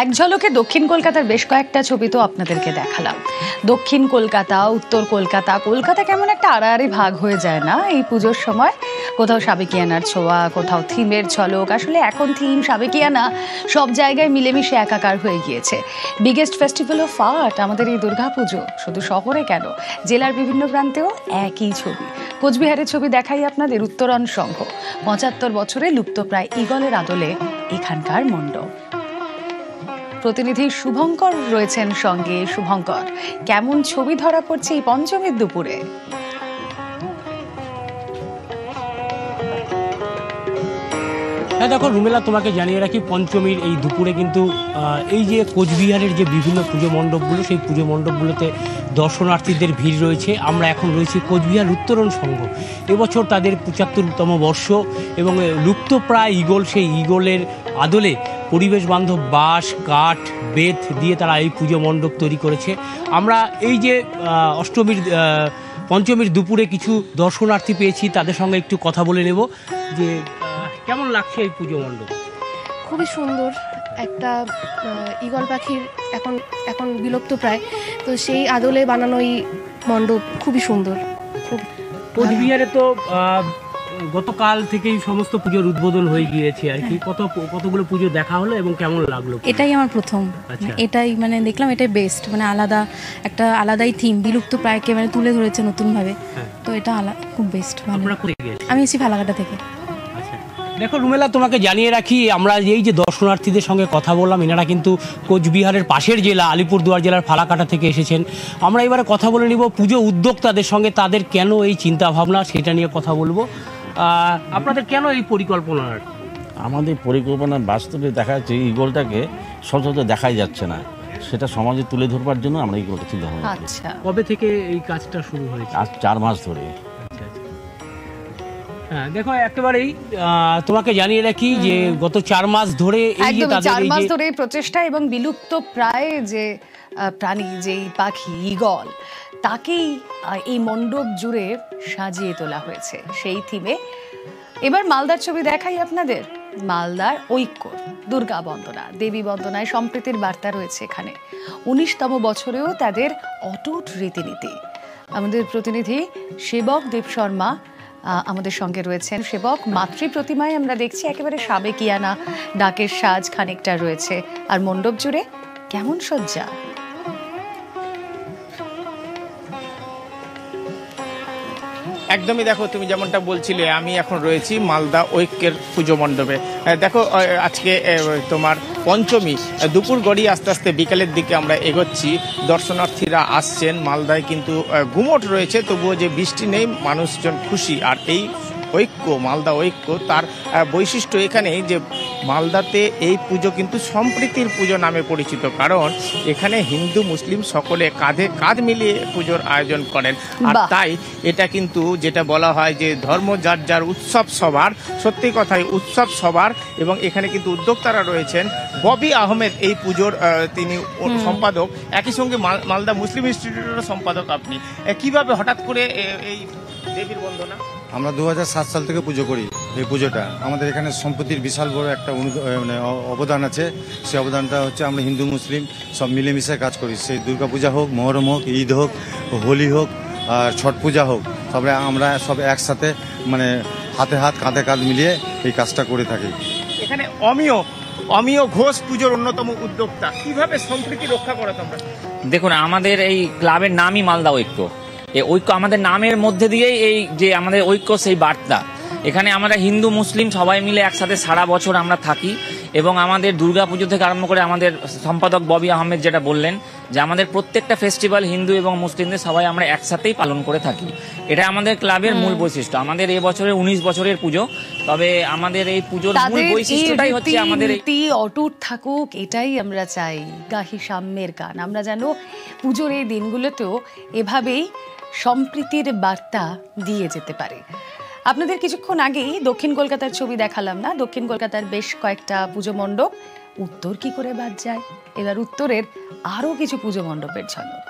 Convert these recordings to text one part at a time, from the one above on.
এক ঝলকে দক্ষিণ কলকাতার বেশ কয়েকটা ছবি তো আপনাদেরকে দেখালাম। দক্ষিণ কলকাতা, উত্তর কলকাতা, কলকাতা কেমন একটা আড়াআড়ি ভাগ হয়ে যায় না এই পুজোর সময়? কোথাও সাবেকিয়ানার ছোঁয়া, কোথাও থিমের ঝলক। আসলে এখন থিম সাবেকিয়ানা সব জায়গায় মিলেমিশে একাকার হয়ে গিয়েছে। বিগেস্ট ফেস্টিভ্যাল অফ আর্ট আমাদের এই দুর্গাপুজো, শুধু শহরে কেন, জেলার বিভিন্ন প্রান্তেও একই ছবি। কোচবিহারের ছবি দেখাই আপনাদের, উত্তরণ সংঘ ৭৫ বছরে লুপ্তপ্রায় ঈগলের আদলে এখানকার মণ্ডপ। প্রতিনিধি শুভঙ্কর রয়েছেন সঙ্গে। শুভঙ্কর, কেমন ছবি ধরা পড়ছে এই পঞ্চমীর দুপুরে? হ্যাঁ দেখো রুমেলা, তোমাকে জানিয়ে রাখি পঞ্চমীর এই দুপুরে কিন্তু এই যে কোচবিহারের যে বিভিন্ন পুজো মণ্ডপগুলো, সেই পুজো মণ্ডপগুলোতে দর্শনার্থীদের ভিড় রয়েছে। আমরা এখন রয়েছি কোচবিহার উত্তরণ সংঘ। এবছর তাদের ৭৫তম বর্ষ এবং লুপ্তপ্রায় ঈগল, সেই ঈগলের আদলে পরিবেশ বান্ধব বাঁশ, কাঠ, বেত দিয়ে তারা এই পুজো মণ্ডপ তৈরি করেছে। আমরা এই যে পঞ্চমীর দুপুরে কিছু দর্শনার্থী পেয়েছি, তাদের সঙ্গে একটু কথা বলে নেব যে কেমন লাগছে এই পুজো মণ্ডপ। খুবই সুন্দর একটা ঈগল পাখির এখন বিলুপ্ত প্রায়, তো সেই আদলে বানানো এই মণ্ডপ খুবই সুন্দর। কোচবিহারে তো গতকাল থেকেই সমস্ত পুজোর উদ্বোধন হয়ে গিয়েছে আর কি। কতগুলো পুজো দেখা হলো এবং কেমন লাগলো? এটাই আমার প্রথম। এটাই মানে দেখলাম, এটাই বেস্ট, মানে আলাদাই থিম, বিলুপ্ত প্রায়কে মানে তুলে ধরেছে নতুনভাবে। তো এটা খুব বেস্ট। আমি এসেছি ফালাকাটা থেকে। দেখো রুমেলা, তোমাকে জানিয়ে রাখি, আমরা এই যে দর্শনার্থীদের সঙ্গে কথা বললাম, এনারা কিন্তু কোচবিহারের পাশের জেলা আলিপুরদুয়ার জেলার ফালাকাটা থেকে এসেছেন। আমরা এবারে কথা বলে নিব পুজো উদ্যোক্তাদের সঙ্গে, তাদের কেন এই চিন্তা ভাবনা সেটা নিয়ে কথা বলবো। আপনাদের কেন এই পরিকল্পনা? আমাদের পরিকল্পনা বাস্তবে দেখা যাচ্ছে ঈগলটাকে সচরাচর দেখাই যাচ্ছে না, সেটা সমাজে তুলে ধরবার জন্য আমরা ঈগলটা চিন্তা ভাবনা করছি। কবে থেকে এই কাজটা শুরু হয়েছে? আজ 4 মাস ধরে। হ্যাঁ দেখো, একেবারেই তোমাকে জানিয়ে রাখি যে গত 4 মাস ধরে এই যে 4 মাস ধরে প্রচেষ্টা এবং বিলুপ্ত প্রায় যে প্রাণী, যেই পাখি ঈগল, তাকেই এই মণ্ডপ জুড়ে সাজিয়ে তোলা হয়েছে সেই থিমে। এবার মালদার ছবি দেখাই আপনাদের। মালদার ঐক্য, দুর্গা বন্দনা, দেবী বন্দনায় সম্প্রীতির বার্তা রয়েছে এখানে। 19তম বছরেও তাদের অটুট রীতিনীতি। আমাদের প্রতিনিধি সেবক দেব শর্মা আমাদের সঙ্গে রয়েছেন। সেবক, মাতৃ প্রতিমায় আমরা দেখছি একেবারে সাবেকিয়ানা ডাকের সাজ খানিকটা রয়েছে, আর মণ্ডপ জুড়ে কেমন সজ্জা। একদমই, দেখো তুমি যেমনটা বলছিলে, আমি এখন রয়েছি মালদা ঐক্যের পুজো মণ্ডপে। দেখো আজকে তোমার পঞ্চমী, দুপুর গড়িয়ে আস্তে আস্তে বিকালের দিকে আমরা এগোচ্ছি। দর্শনার্থীরা আসছেন, মালদায় কিন্তু গুমোট রয়েছে, তবুও যে বৃষ্টি নেই, মানুষজন খুশি। আর এই ঐক্য, মালদা ঐক্য, তার বৈশিষ্ট্য এখানে যে মালদাতে এই পুজো কিন্তু সম্প্রীতির পুজো নামে পরিচিত, কারণ এখানে হিন্দু মুসলিম সকলে কাঁধে কাঁধ মিলিয়ে পুজোর আয়োজন করেন। আর তাই এটা কিন্তু যেটা বলা হয় যে ধর্ম যার যার, উৎসব সবার। সত্যি কথাই উৎসব সবার। এবং এখানে কিন্তু উদ্যোক্তারা রয়েছেন। ববি আহমেদ এই পুজোর তিনি সম্পাদক, একই সঙ্গে মালদা মুসলিম ইনস্টিটিউটের সম্পাদক। আপনি কিভাবে হঠাৎ করে এই দেবীর বন্দনা? আমরা 2007 সাল থেকে পুজো করি এই পুজোটা। আমাদের এখানে সম্পত্তির বিশাল বড় একটা অবদান আছে। সেই অবদানটা হচ্ছে আমরা হিন্দু মুসলিম সব মিলেমিশে কাজ করি। সেই দুর্গা পূজা হোক, মহরম হোক, ঈদ হোক, হোলি হোক, আর ছট পূজা হোক, তবে আমরা সব একসাথে মানে হাতে হাত কাঁধে কাঁধ মিলিয়ে এই কাজটা করে থাকি। এখানে অমিয় ঘোষ পুজোর অন্যতম উদ্যোক্তা। কিভাবে সম্প্রীতি রক্ষা করে তোমরা? দেখুন, আমাদের এই ক্লাবের নামই মালদা ঐক্য। এই ঐক্য আমাদের নামের মধ্যে দিয়েই এই যে আমাদের ঐক্য, সেই বার্তা। এখানে আমরা হিন্দু মুসলিম সবাই মিলে একসাথে সারা বছর আমরা থাকি। এবং আমাদের দুর্গা পুজো থেকে আরম্ভ করে আমাদের সম্পাদক ববি আহমেদ যেটা বললেন, যে আমাদের প্রত্যেকটা ফেস্টিভ্যাল হিন্দু এবং মুসলিমদের সবাই আমরা একসাথেই পালন করে থাকি। এটা আমাদের ক্লাবের মূল বৈশিষ্ট্য। আমাদের এই বছরের 19 বছরের পুজো, তবে আমাদের এই পুজোর মূল বৈশিষ্ট্যটাই হচ্ছে আমাদের রীতি অটুট থাকুক, এটাই আমরা চাই। গাহি সাম্যের গান। আমরা যেন পুজোর এই দিনগুলোতেও এভাবেই সম্প্রীতির বার্তা দিয়ে যেতে পারে। আপনাদের কিছুক্ষণ আগেই দক্ষিণ কলকাতার ছবি দেখালাম না? দক্ষিণ কলকাতার বেশ কয়েকটা পুজো মণ্ডপ। উত্তর কি করে বাদ যায়? এবার উত্তরের আরো কিছু পুজো মণ্ডপের ঝলক।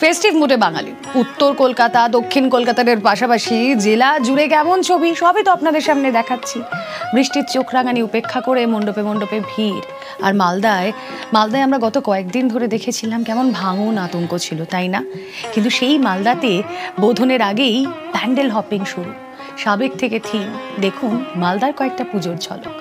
ফেস্টিভ মুডে বাঙালি। উত্তর কলকাতা, দক্ষিণ কলকাতার পাশাপাশি জেলা জুড়ে কেমন ছবি সবই তো আপনাদের সামনে দেখাচ্ছি। বৃষ্টির চোখ রাঙানি উপেক্ষা করে মণ্ডপে মণ্ডপে ভিড়। আর মালদায় আমরা গত কয়েকদিন ধরে দেখেছিলাম কেমন ভাঙন আতঙ্ক ছিল, তাই না? কিন্তু সেই মালদাতে বোধনের আগেই প্যান্ডেল হপিং শুরু। সাবেক থেকে থিম, দেখুন মালদার কয়েকটা পুজোর ঝলক।